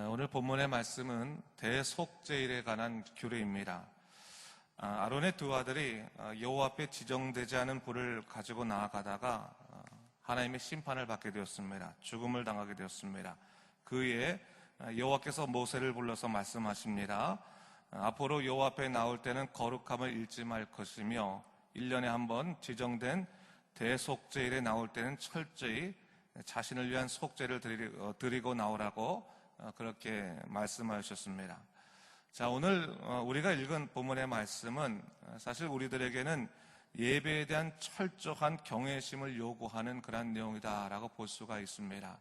오늘 본문의 말씀은 대속죄일에 관한 규례입니다. 아론의 두 아들이 여호와 앞에 지정되지 않은 불을 가지고 나아가다가 하나님의 심판을 받게 되었습니다. 죽음을 당하게 되었습니다. 그에 여호와께서 모세를 불러서 말씀하십니다. 앞으로 여호와 앞에 나올 때는 거룩함을 잃지 말 것이며 1년에 한 번 지정된 대속죄일에 나올 때는 철저히 자신을 위한 속죄를 드리고 나오라고 그렇게 말씀하셨습니다. 자, 오늘 우리가 읽은 본문의 말씀은 사실 우리들에게는 예배에 대한 철저한 경외심을 요구하는 그런 내용이다라고 볼 수가 있습니다.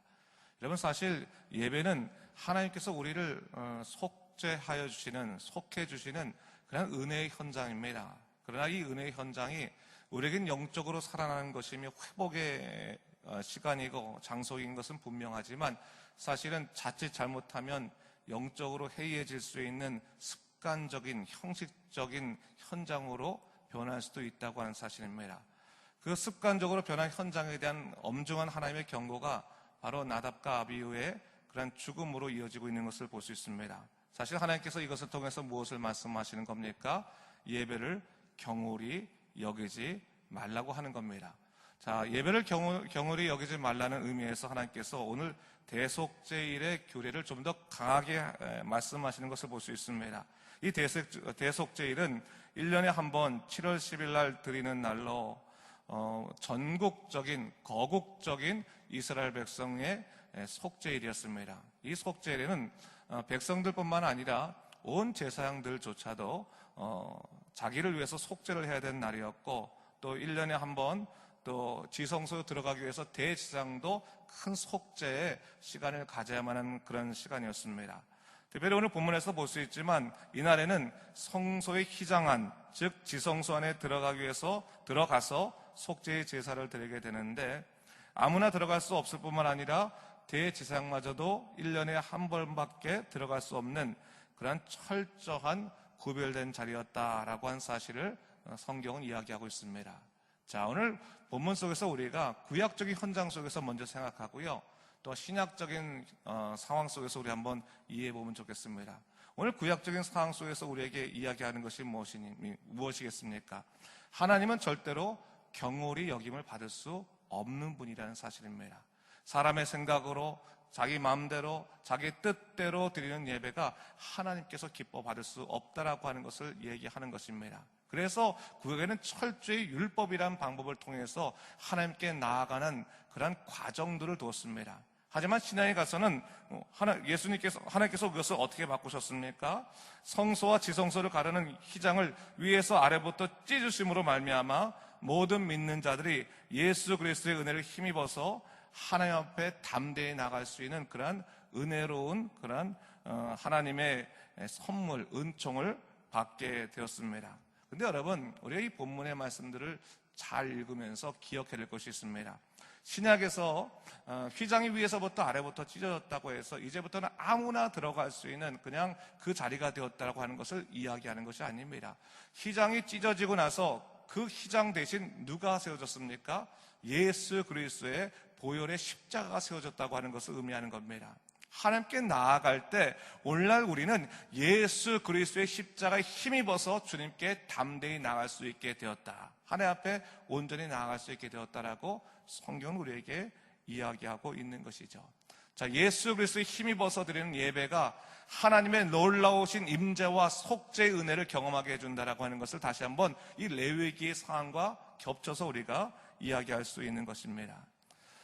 여러분, 사실 예배는 하나님께서 우리를 속죄하여 주시는, 속해 주시는 그런 은혜의 현장입니다. 그러나 이 은혜의 현장이 우리에겐 영적으로 살아나는 것이며 회복의 시간이고 장소인 것은 분명하지만 사실은 자칫 잘못하면 영적으로 해이해질 수 있는 습관적인, 형식적인 현장으로 변할 수도 있다고 하는 사실입니다. 그 습관적으로 변한 현장에 대한 엄중한 하나님의 경고가 바로 나답과 아비후의 그런 죽음으로 이어지고 있는 것을 볼 수 있습니다. 사실 하나님께서 이것을 통해서 무엇을 말씀하시는 겁니까? 예배를 경홀히 여기지 말라고 하는 겁니다. 자, 예배를 경홀히 여기지 말라는 의미에서 하나님께서 오늘 대속죄일의 규례를 좀 더 강하게 말씀하시는 것을 볼 수 있습니다. 이 대속죄일은 1년에 한 번 7월 10일 날 드리는 날로 전국적인, 거국적인 이스라엘 백성의 속죄일이었습니다. 이 속죄일에는 백성들뿐만 아니라 온 제사장들조차도 자기를 위해서 속죄를 해야 되는 날이었고, 또 1년에 한 번 또 지성소에 들어가기 위해서 대제사장도 큰 속죄의 시간을 가져야만 하는 그런 시간이었습니다. 특별히 오늘 본문에서 볼 수 있지만 이날에는 성소의 휘장 안, 즉 지성소 안에 들어가서 속죄의 제사를 드리게 되는데, 아무나 들어갈 수 없을 뿐만 아니라 대제사장마저도 1년에 한 번밖에 들어갈 수 없는 그런 철저한 구별된 자리였다라고 한 사실을 성경은 이야기하고 있습니다. 자, 오늘 본문 속에서 우리가 구약적인 현장 속에서 먼저 생각하고요, 또 신약적인 상황 속에서 우리 한번 이해해 보면 좋겠습니다. 오늘 구약적인 상황 속에서 우리에게 이야기하는 것이 무엇이겠습니까? 하나님은 절대로 경홀히 여김을 받을 수 없는 분이라는 사실입니다. 사람의 생각으로, 자기 마음대로, 자기 뜻대로 드리는 예배가 하나님께서 기뻐 받을 수 없다라고 하는 것을 얘기하는 것입니다. 그래서 구약에는 철저히 율법이라는 방법을 통해서 하나님께 나아가는 그런 과정들을 두었습니다. 하지만 신약에 가서는 하나님께서 그것을 어떻게 바꾸셨습니까? 성소와 지성소를 가르는 휘장을 위에서 아래부터 찢으심으로 말미암아 모든 믿는 자들이 예수 그리스도의 은혜를 힘입어서 하나님 앞에 담대히 나갈 수 있는 그런 은혜로운 그런 하나님의 선물, 은총을 받게 되었습니다. 근데 여러분, 우리가 이 본문의 말씀들을 잘 읽으면서 기억해야 될 것이 있습니다. 신약에서 휘장이 위에서부터 아래부터 찢어졌다고 해서 이제부터는 아무나 들어갈 수 있는 그냥 그 자리가 되었다고 하는 것을 이야기하는 것이 아닙니다. 휘장이 찢어지고 나서 그 휘장 대신 누가 세워졌습니까? 예수 그리스도의 보혈의 십자가가 세워졌다고 하는 것을 의미하는 겁니다. 하나님께 나아갈 때 오늘날 우리는 예수 그리스도의 십자가에 힘입어서 주님께 담대히 나아갈 수 있게 되었다. 하나님 앞에 온전히 나아갈 수 있게 되었다라고 성경은 우리에게 이야기하고 있는 것이죠. 자, 예수 그리스도의 힘입어서 드리는 예배가 하나님의 놀라우신 임재와 속죄의 은혜를 경험하게 해준다라고 하는 것을 다시 한번 이 레위기의 상황과 겹쳐서 우리가 이야기할 수 있는 것입니다.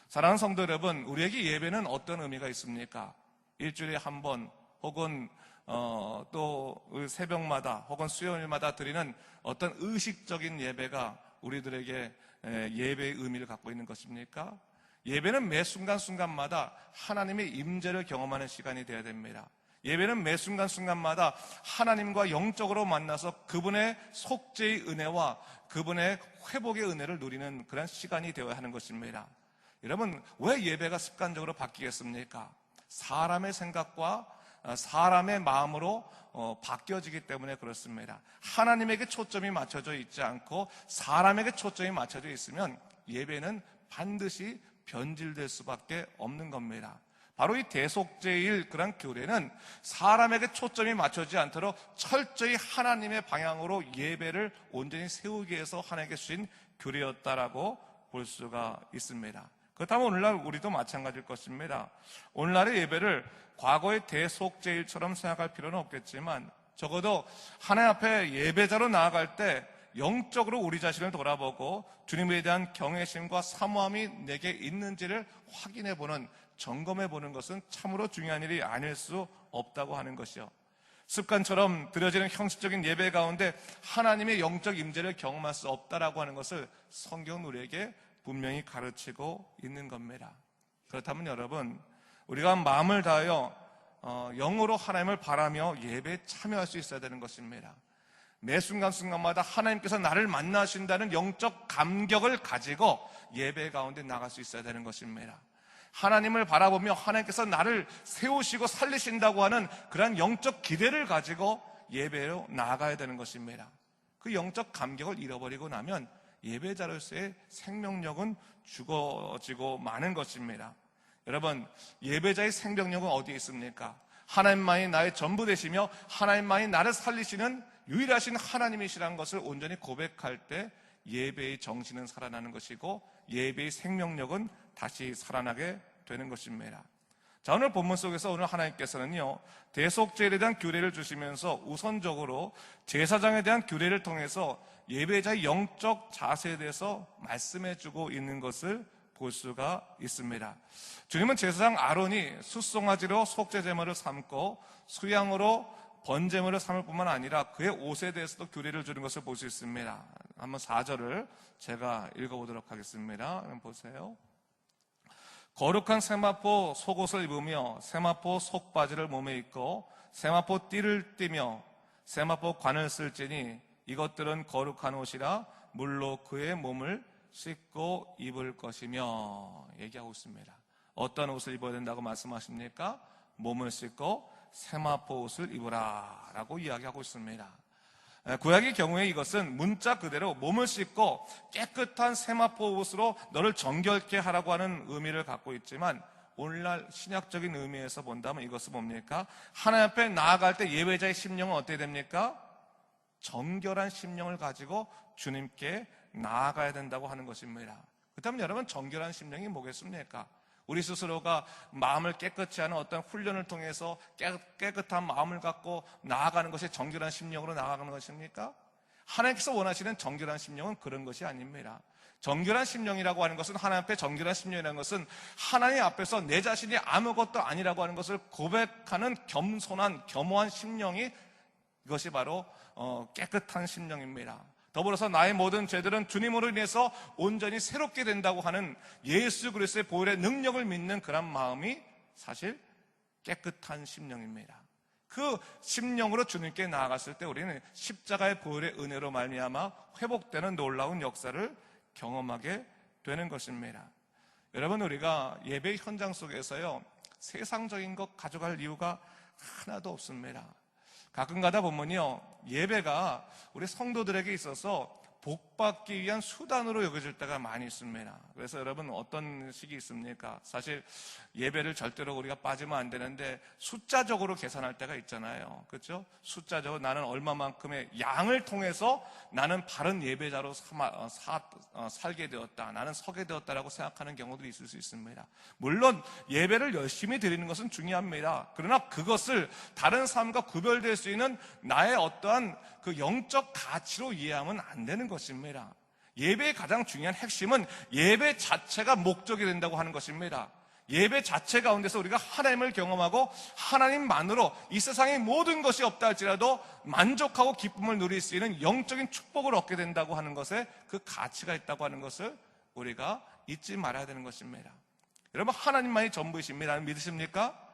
사랑하는 성도 여러분, 우리에게 예배는 어떤 의미가 있습니까? 일주일에 한 번 혹은 또 새벽마다 혹은 수요일마다 드리는 어떤 의식적인 예배가 우리들에게 예배의 의미를 갖고 있는 것입니까? 예배는 매 순간순간마다 하나님의 임재를 경험하는 시간이 되어야 됩니다. 예배는 매 순간순간마다 하나님과 영적으로 만나서 그분의 속죄의 은혜와 그분의 회복의 은혜를 누리는 그런 시간이 되어야 하는 것입니다. 여러분, 왜 예배가 습관적으로 바뀌겠습니까? 사람의 생각과 사람의 마음으로 바뀌어지기 때문에 그렇습니다. 하나님에게 초점이 맞춰져 있지 않고 사람에게 초점이 맞춰져 있으면 예배는 반드시 변질될 수밖에 없는 겁니다. 바로 이 대속죄일 그런 교례는 사람에게 초점이 맞춰지지 않도록 철저히 하나님의 방향으로 예배를 온전히 세우기 위해서 하나님께 주신 교례였다라고 볼 수가 있습니다. 그렇다면 오늘날 우리도 마찬가지일 것입니다. 오늘날의 예배를 과거의 대속죄일처럼 생각할 필요는 없겠지만 적어도 하나님 앞에 예배자로 나아갈 때 영적으로 우리 자신을 돌아보고 주님에 대한 경외심과 사모함이 내게 있는지를 확인해보는, 점검해보는 것은 참으로 중요한 일이 아닐 수 없다고 하는 것이요. 습관처럼 드려지는 형식적인 예배 가운데 하나님의 영적 임재를 경험할 수 없다라고 하는 것을 성경은 우리에게 분명히 가르치고 있는 겁니다. 그렇다면 여러분, 우리가 마음을 다하여 영으로 하나님을 바라며 예배에 참여할 수 있어야 되는 것입니다. 매 순간순간마다 하나님께서 나를 만나신다는 영적 감격을 가지고 예배 가운데 나갈 수 있어야 되는 것입니다. 하나님을 바라보며 하나님께서 나를 세우시고 살리신다고 하는 그러한 영적 기대를 가지고 예배로 나아가야 되는 것입니다. 그 영적 감격을 잃어버리고 나면 예배자로서의 생명력은 죽어지고 마는 것입니다. 여러분, 예배자의 생명력은 어디에 있습니까? 하나님만이 나의 전부 되시며 하나님만이 나를 살리시는 유일하신 하나님이시라는 것을 온전히 고백할 때 예배의 정신은 살아나는 것이고 예배의 생명력은 다시 살아나게 되는 것입니다. 자, 오늘 본문 속에서 오늘 하나님께서는요, 대속죄에 대한 규례를 주시면서 우선적으로 제사장에 대한 규례를 통해서 예배자의 영적 자세에 대해서 말씀해주고 있는 것을 볼 수가 있습니다. 주님은 제사장 아론이 숫송아지로 속죄제물을 삼고 수양으로 번제물을 삼을 뿐만 아니라 그의 옷에 대해서도 규례를 주는 것을 볼 수 있습니다. 한번 4절을 제가 읽어보도록 하겠습니다. 한번 보세요. 거룩한 세마포 속옷을 입으며 세마포 속바지를 몸에 입고 세마포 띠를 띠며 세마포 관을 쓸지니 이것들은 거룩한 옷이라 물로 그의 몸을 씻고 입을 것이며 얘기하고 있습니다. 어떤 옷을 입어야 된다고 말씀하십니까? 몸을 씻고 세마포 옷을 입으라 라고 이야기하고 있습니다. 구약의 경우에 이것은 문자 그대로 몸을 씻고 깨끗한 세마포 옷으로 너를 정결케 하라고 하는 의미를 갖고 있지만 오늘날 신약적인 의미에서 본다면 이것은 뭡니까? 하나님 앞에 나아갈 때 예배자의 심령은 어떻게 됩니까? 정결한 심령을 가지고 주님께 나아가야 된다고 하는 것입니다. 그렇다면 여러분, 정결한 심령이 뭐겠습니까? 우리 스스로가 마음을 깨끗이 하는 어떤 훈련을 통해서 깨끗한 마음을 갖고 나아가는 것이 정결한 심령으로 나아가는 것입니까? 하나님께서 원하시는 정결한 심령은 그런 것이 아닙니다. 정결한 심령이라고 하는 것은, 하나님 앞에 정결한 심령이라는 것은 하나님 앞에서 내 자신이 아무것도 아니라고 하는 것을 고백하는 겸손한, 겸허한 심령이, 이것이 바로 깨끗한 심령입니다. 더불어서 나의 모든 죄들은 주님으로 인해서 온전히 새롭게 된다고 하는 예수 그리스도의 보혈의 능력을 믿는 그런 마음이 사실 깨끗한 심령입니다. 그 심령으로 주님께 나아갔을 때 우리는 십자가의 보혈의 은혜로 말미암아 회복되는 놀라운 역사를 경험하게 되는 것입니다. 여러분, 우리가 예배 현장 속에서요, 세상적인 것 가져갈 이유가 하나도 없습니다. 가끔 가다 보면요, 예배가 우리 성도들에게 있어서 복받기 위한 수단으로 여겨질 때가 많이 있습니다. 그래서 여러분, 어떤 식이 있습니까? 사실 예배를 절대로 우리가 빠지면 안 되는데 숫자적으로 계산할 때가 있잖아요. 그렇죠? 숫자적으로 나는 얼마만큼의 양을 통해서 나는 바른 예배자로 살게 되었다, 나는 서게 되었다라고 생각하는 경우도 있을 수 있습니다. 물론 예배를 열심히 드리는 것은 중요합니다. 그러나 그것을 다른 삶과 구별될 수 있는 나의 어떠한 그 영적 가치로 이해하면 안 되는 것입니다. 예배의 가장 중요한 핵심은 예배 자체가 목적이 된다고 하는 것입니다. 예배 자체 가운데서 우리가 하나님을 경험하고 하나님만으로 이 세상의 모든 것이 없다 할지라도 만족하고 기쁨을 누릴 수 있는 영적인 축복을 얻게 된다고 하는 것에 그 가치가 있다고 하는 것을 우리가 잊지 말아야 되는 것입니다. 여러분, 하나님만이 전부이십니다. 믿으십니까?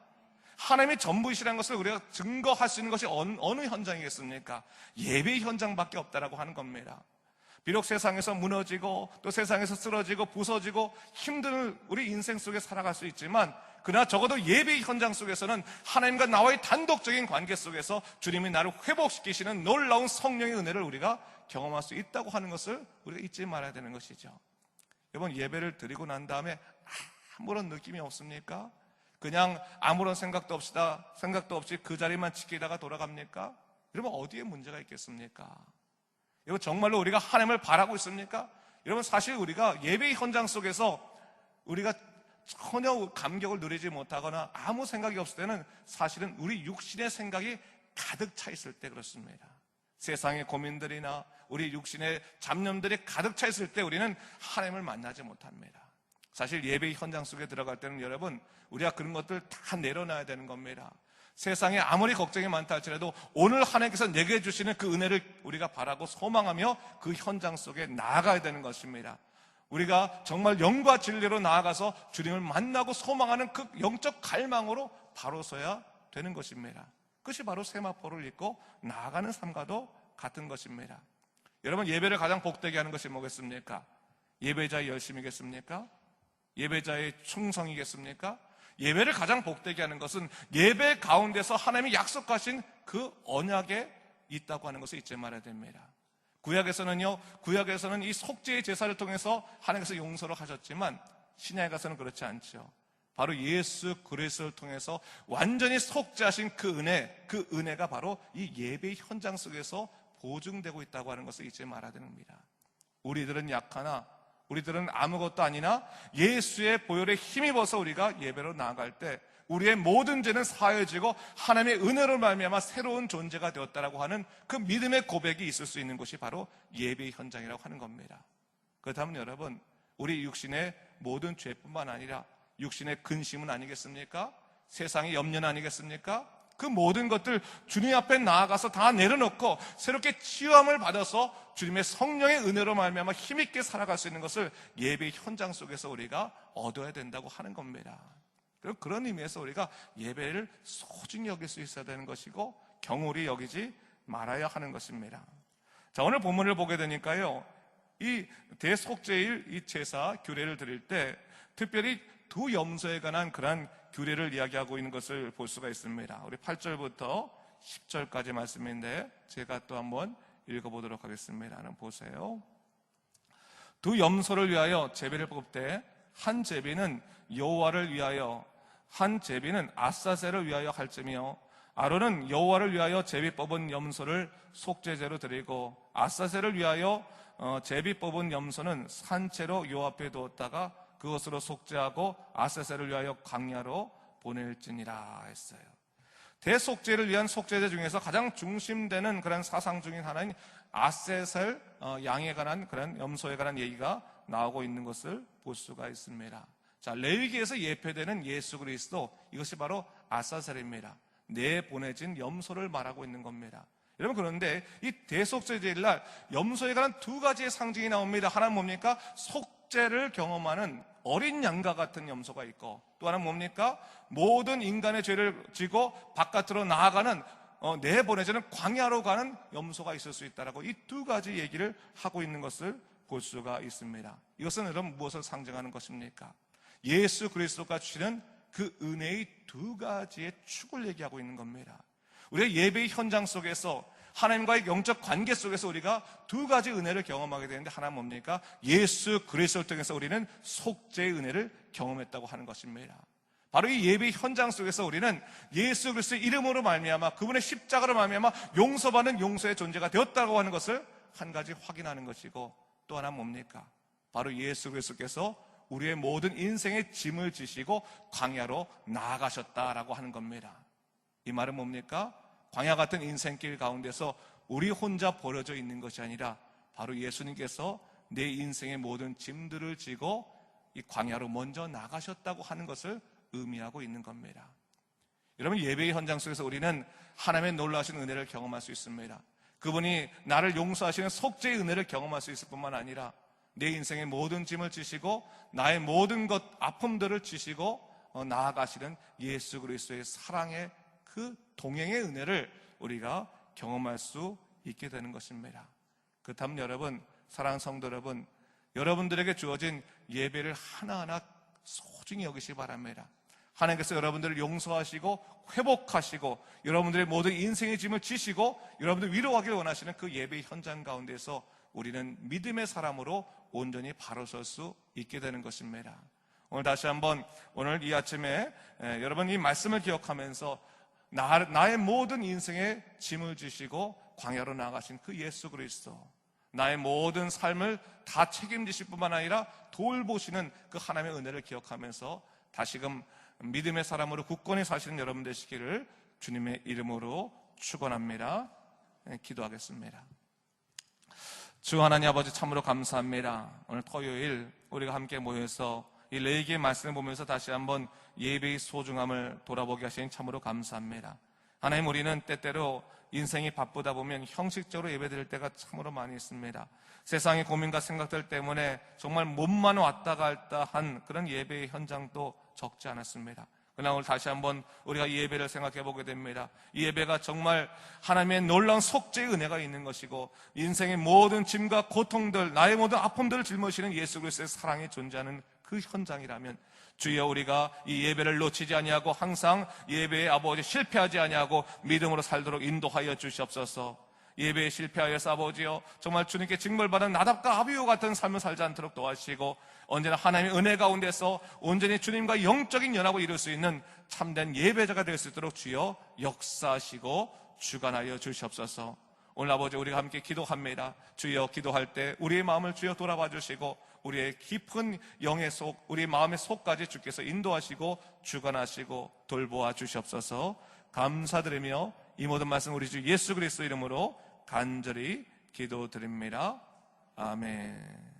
하나님이 전부이시라는 것을 우리가 증거할 수 있는 것이 어느 현장이겠습니까? 예배의 현장밖에 없다라고 하는 겁니다. 비록 세상에서 무너지고 또 세상에서 쓰러지고 부서지고 힘든 우리 인생 속에 살아갈 수 있지만, 그러나 적어도 예배의 현장 속에서는 하나님과 나와의 단독적인 관계 속에서 주님이 나를 회복시키시는 놀라운 성령의 은혜를 우리가 경험할 수 있다고 하는 것을 우리가 잊지 말아야 되는 것이죠. 여러분, 예배를 드리고 난 다음에 아무런 느낌이 없습니까? 그냥 아무런 생각도 없이 그 자리만 지키다가 돌아갑니까? 여러분, 어디에 문제가 있겠습니까? 여러분, 정말로 우리가 하나님을 바라고 있습니까? 여러분, 사실 우리가 예배 현장 속에서 우리가 전혀 감격을 누리지 못하거나 아무 생각이 없을 때는 사실은 우리 육신의 생각이 가득 차 있을 때 그렇습니다. 세상의 고민들이나 우리 육신의 잡념들이 가득 차 있을 때 우리는 하나님을 만나지 못합니다. 사실 예배 현장 속에 들어갈 때는 여러분, 우리가 그런 것들 다 내려놔야 되는 겁니다. 세상에 아무리 걱정이 많다 할지라도 오늘 하나님께서 내게 주시는 그 은혜를 우리가 바라고 소망하며 그 현장 속에 나아가야 되는 것입니다. 우리가 정말 영과 진리로 나아가서 주님을 만나고 소망하는 그 영적 갈망으로 바로 서야 되는 것입니다. 그것이 바로 세마포를 입고 나아가는 삶과도 같은 것입니다. 여러분, 예배를 가장 복되게 하는 것이 뭐겠습니까? 예배자의 열심이겠습니까? 예배자의 충성이겠습니까? 예배를 가장 복되게 하는 것은 예배 가운데서 하나님이 약속하신 그 언약에 있다고 하는 것을 잊지 말아야 됩니다. 구약에서는 이 속죄의 제사를 통해서 하나님께서 용서를 하셨지만 신약에 가서는 그렇지 않죠. 바로 예수 그리스도를 통해서 완전히 속죄하신 그 은혜가 바로 이 예배 현장 속에서 보증되고 있다고 하는 것을 잊지 말아야 됩니다. 우리들은 약하나, 우리들은 아무것도 아니나 예수의 보혈에 힘입어서 우리가 예배로 나아갈 때 우리의 모든 죄는 사해지고 하나님의 은혜로 말미암아 새로운 존재가 되었다라고 하는 그 믿음의 고백이 있을 수 있는 곳이 바로 예배 현장이라고 하는 겁니다. 그렇다면 여러분, 우리 육신의 모든 죄뿐만 아니라 육신의 근심은 아니겠습니까? 세상의 염려는 아니겠습니까? 그 모든 것들 주님 앞에 나아가서 다 내려놓고 새롭게 치유함을 받아서 주님의 성령의 은혜로 말미암아 힘있게 살아갈 수 있는 것을 예배 현장 속에서 우리가 얻어야 된다고 하는 겁니다. 그런 의미에서 우리가 예배를 소중히 여길 수 있어야 되는 것이고 경홀히 여기지 말아야 하는 것입니다. 자, 오늘 본문을 보게 되니까요, 이 대속죄일 이 제사 규례를 드릴 때 특별히 두 염소에 관한 그러한 규례를 이야기하고 있는 것을 볼 수가 있습니다. 우리 8절부터 10절까지 말씀인데 제가 또 한번 읽어보도록 하겠습니다. 보세요. 두 염소를 위하여 제비를 뽑되 한 제비는 여호와를 위하여, 한 제비는 아사셀을 위하여 할지며 아론은 여호와를 위하여 제비 뽑은 염소를 속죄제로 드리고 아사셀을 위하여 제비 뽑은 염소는 산채로 여호와 앞에 두었다가 그것으로 속죄하고 아사셀을 위하여 광야로 보낼지니라 했어요. 대속죄를 위한 속죄제 중에서 가장 중심되는 그런 사상 중인 하나인 아세셀 양에 관한 그런 염소에 관한 얘기가 나오고 있는 것을 볼 수가 있습니다. 자, 레위기에서 예표되는 예수 그리스도, 이것이 바로 아사셀입니다. 내보내진 염소를 말하고 있는 겁니다. 여러분, 그런데 이 대속죄제일 날 염소에 관한 두 가지의 상징이 나옵니다. 하나는 뭡니까? 속죄를 경험하는 어린 양과 같은 염소가 있고, 또 하나는 뭡니까? 모든 인간의 죄를 지고 바깥으로 나아가는 내보내지는 광야로 가는 염소가 있을 수 있다라고 이 두 가지 얘기를 하고 있는 것을 볼 수가 있습니다. 이것은 여러분 무엇을 상징하는 것입니까? 예수 그리스도가 주시는 그 은혜의 두 가지의 축을 얘기하고 있는 겁니다. 우리가 예배의 현장 속에서 하나님과의 영적 관계 속에서 우리가 두 가지 은혜를 경험하게 되는데, 하나는 뭡니까? 예수 그리스도를 통해서 우리는 속죄의 은혜를 경험했다고 하는 것입니다. 바로 이 예배 현장 속에서 우리는 예수 그리스도의 이름으로 말미암아, 그분의 십자가로 말미암아 용서받는 용서의 존재가 되었다고 하는 것을 한 가지 확인하는 것이고, 또 하나는 뭡니까? 바로 예수 그리스도께서 우리의 모든 인생의 짐을 지시고 광야로 나아가셨다라고 하는 겁니다. 이 말은 뭡니까? 광야 같은 인생길 가운데서 우리 혼자 버려져 있는 것이 아니라 바로 예수님께서 내 인생의 모든 짐들을 지고 이 광야로 먼저 나가셨다고 하는 것을 의미하고 있는 겁니다. 여러분, 예배의 현장 속에서 우리는 하나님의 놀라우신 은혜를 경험할 수 있습니다. 그분이 나를 용서하시는 속죄의 은혜를 경험할 수 있을 뿐만 아니라 내 인생의 모든 짐을 지시고 나의 모든 것 아픔들을 지시고 나아가시는 예수 그리스도의 사랑의 그 동행의 은혜를 우리가 경험할 수 있게 되는 것입니다. 그렇다면 여러분, 사랑하는 성도 여러분, 여러분들에게 주어진 예배를 하나하나 소중히 여기시기 바랍니다. 하나님께서 여러분들을 용서하시고 회복하시고 여러분들의 모든 인생의 짐을 지시고 여러분들 위로하기를 원하시는 그 예배 현장 가운데서 우리는 믿음의 사람으로 온전히 바로 설 수 있게 되는 것입니다. 오늘 다시 한번 오늘 이 아침에 여러분 이 말씀을 기억하면서 나의 모든 인생의 짐을 지시고 광야로 나가신 그 예수 그리스도, 나의 모든 삶을 다 책임지실 뿐만 아니라 돌보시는 그 하나님의 은혜를 기억하면서 다시금 믿음의 사람으로 굳건히 사시는 여러분 되시기를 주님의 이름으로 축원합니다. 기도하겠습니다. 주 하나님 아버지, 참으로 감사합니다. 오늘 토요일 우리가 함께 모여서 이 레위기의 말씀을 보면서 다시 한번 예배의 소중함을 돌아보게 하시니 참으로 감사합니다. 하나님, 우리는 때때로 인생이 바쁘다 보면 형식적으로 예배드릴 때가 참으로 많이 있습니다. 세상의 고민과 생각들 때문에 정말 몸만 왔다 갔다 한 그런 예배의 현장도 적지 않았습니다. 그러나 오늘 다시 한번 우리가 이 예배를 생각해 보게 됩니다. 이 예배가 정말 하나님의 놀라운 속죄의 은혜가 있는 것이고, 인생의 모든 짐과 고통들, 나의 모든 아픔들을 짊어지는 예수 그리스도의 사랑이 존재하는 그 현장이라면, 주여, 우리가 이 예배를 놓치지 아니하고 항상 예배에 아버지 실패하지 아니하고 믿음으로 살도록 인도하여 주시옵소서. 예배에 실패하여서 아버지여, 정말 주님께 징벌받은 나답과 아비오 같은 삶을 살지 않도록 도와주시고, 언제나 하나님의 은혜 가운데서 온전히 주님과 영적인 연합을 이룰 수 있는 참된 예배자가 될 수 있도록 주여 역사하시고 주관하여 주시옵소서. 오늘 아버지, 우리가 함께 기도합니다. 주여, 기도할 때 우리의 마음을 주여 돌아봐 주시고, 우리의 깊은 영의 속, 우리 마음의 속까지 주께서 인도하시고 주관하시고 돌보아 주시옵소서. 감사드리며 이 모든 말씀 우리 주 예수 그리스도 이름으로 간절히 기도드립니다. 아멘.